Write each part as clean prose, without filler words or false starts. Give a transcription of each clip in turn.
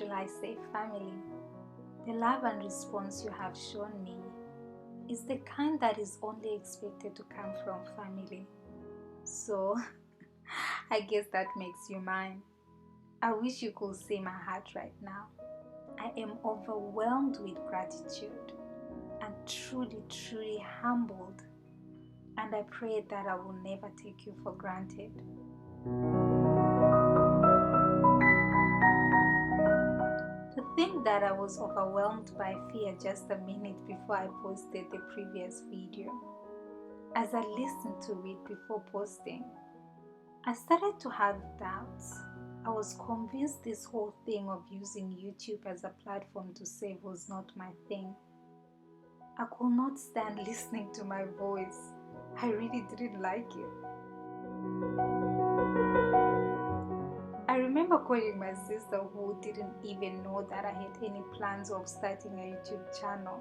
shall I say, family, the love and response you have shown me is the kind that is only expected to come from family. So, I guess that makes you mine. I wish you could see my heart right now. I am overwhelmed with gratitude and truly humbled. And I pray that I will never take you for granted. To think that I was overwhelmed by fear just a minute before I posted the previous video. As I listened to it before posting, I started to have doubts. I was convinced this whole thing of using YouTube as a platform to save was not my thing. I could not stand listening to my voice. I really didn't like it. I remember calling my sister, who didn't even know that I had any plans of starting a YouTube channel,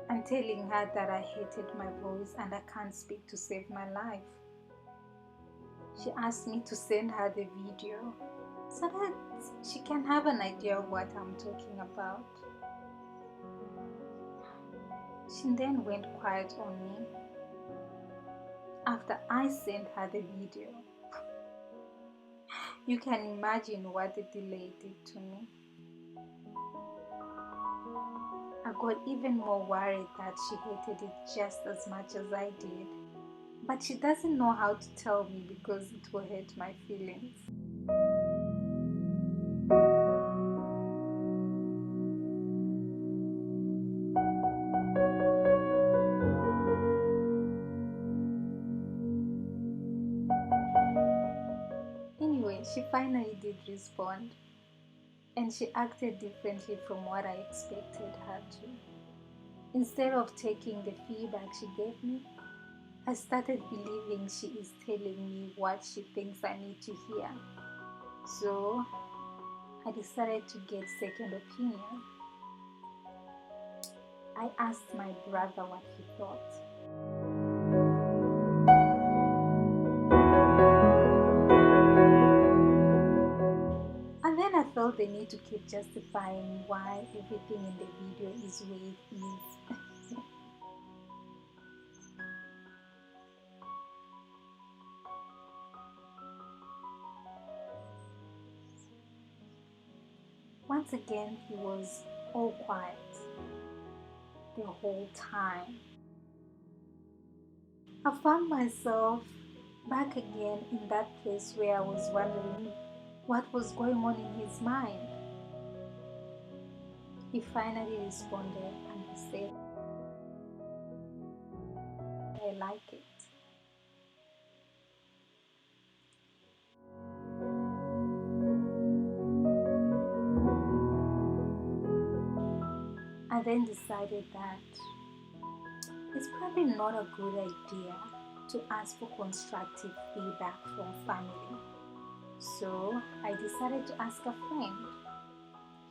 and telling her that I hated my voice and I can't speak to save my life. She asked me to send her the video so that she can have an idea of what I'm talking about. She then went quiet on me after I sent her the video. You can imagine what the delay did to me. I got even more worried that she hated it just as much as I did. But she doesn't know how to tell me because it will hurt my feelings. Anyway, she finally did respond, and she acted differently from what I expected her to. Instead of taking the feedback she gave me, I started believing she is telling me what she thinks I need to hear. So I decided to get second opinion. I asked my brother what he thought. And then I felt the need to keep justifying why everything in the video is the way it is. Once again, he was all quiet the whole time. I found myself back again in that place where I was wondering what was going on in his mind. He finally responded and he said, "I like it." I then decided that it's probably not a good idea to ask for constructive feedback from family. So I decided to ask a friend.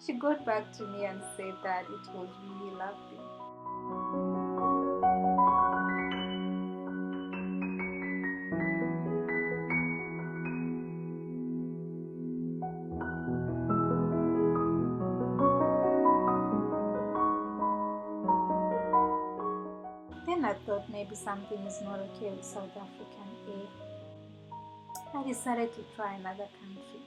She got back to me and said that it was really lovely. Then I thought maybe something is not okay with South African air. I decided to try another country.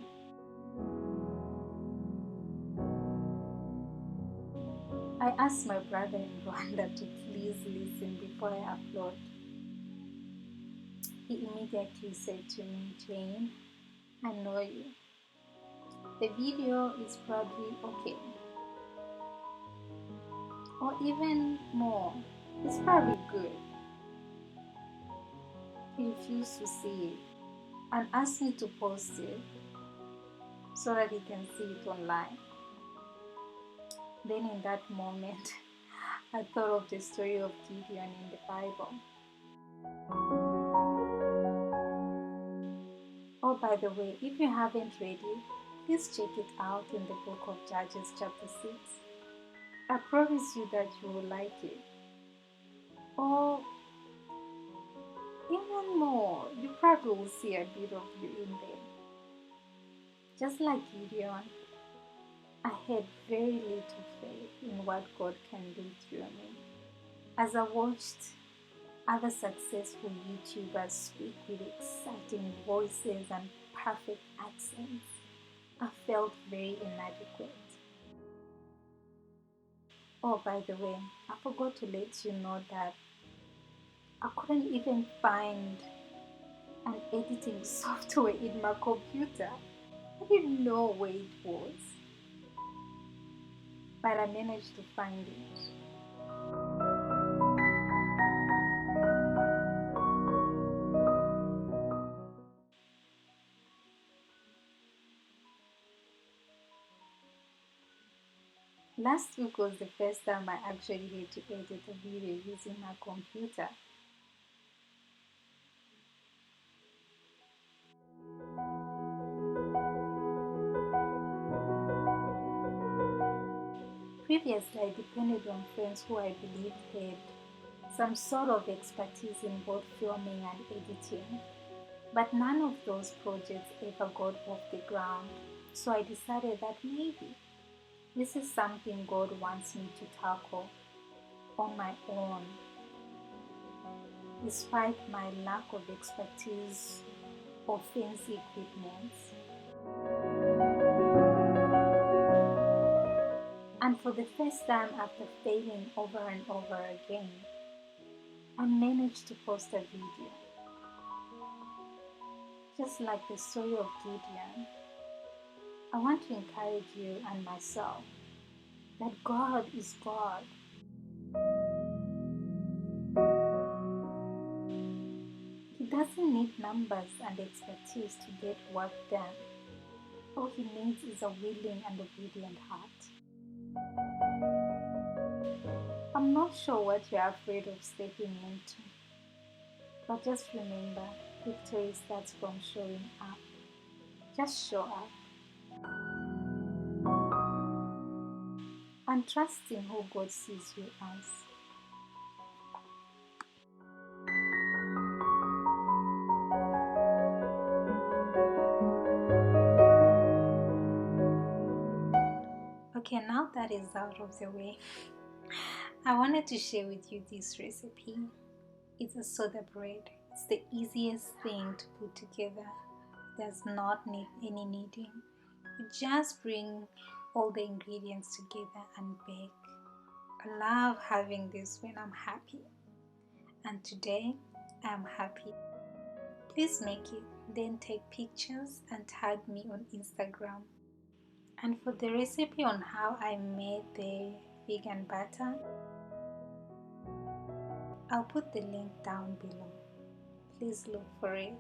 I asked my brother in Rwanda to please listen before I upload. He immediately said to me, "Jane, I know you. The video is probably okay. Or even more, it's probably good." He refused to see it and asked me to post it so that he can see it online. Then in that moment, I thought of the story of Gideon in the Bible. Oh, by the way, if you haven't read it, please check it out in the book of Judges chapter 6. I promise you that you will like it. Or even more, you probably will see a bit of you in there. Just like Gideon, I had very little faith in what God can do through me. As I watched other successful YouTubers speak with exciting voices and perfect accents, I felt very inadequate. Oh, by the way, I forgot to let you know that I couldn't even find an editing software in my computer. I didn't know where it was, but I managed to find it. Last week was the first time I actually had to edit a video using my computer. Previously, I depended on friends who I believed had some sort of expertise in both filming and editing, but none of those projects ever got off the ground, so I decided that maybe this is something God wants me to tackle on my own, despite my lack of expertise or fancy equipment. And for the first time after failing over and over again, I managed to post a video. Just like the story of Gideon, I want to encourage you and myself that God is God. He doesn't need numbers and expertise to get work done. All he needs is a willing and obedient heart. I'm not sure what you're afraid of stepping into, but just remember, victory starts from showing up. Just show up. And trust in who God sees you as. Okay, now that is out of the way, I wanted to share with you this recipe. It's a soda bread. It's the easiest thing to put together. It does not need any kneading. You just bring all the ingredients together and bake. I love having this when I'm happy. And today, I'm happy. Please make it, then take pictures and tag me on Instagram. And for the recipe on how I made the vegan butter, I'll put the link down below. Please look for it.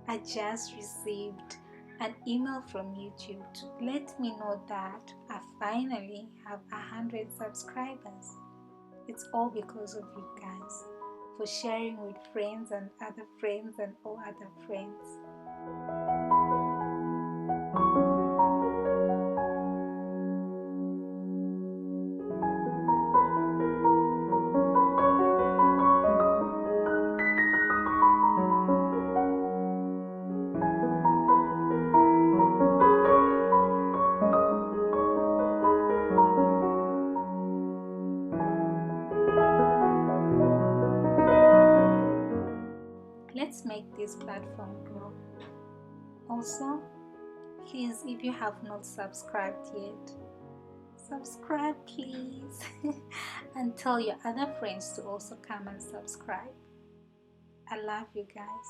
I just received an email from YouTube to let me know that I finally have 100 subscribers. It's all because of you guys, for sharing with friends and other friends and all other friends. Let's make this platform grow. Also, please, if you have not subscribed yet, subscribe please. And tell your other friends to also come and subscribe. I love you guys.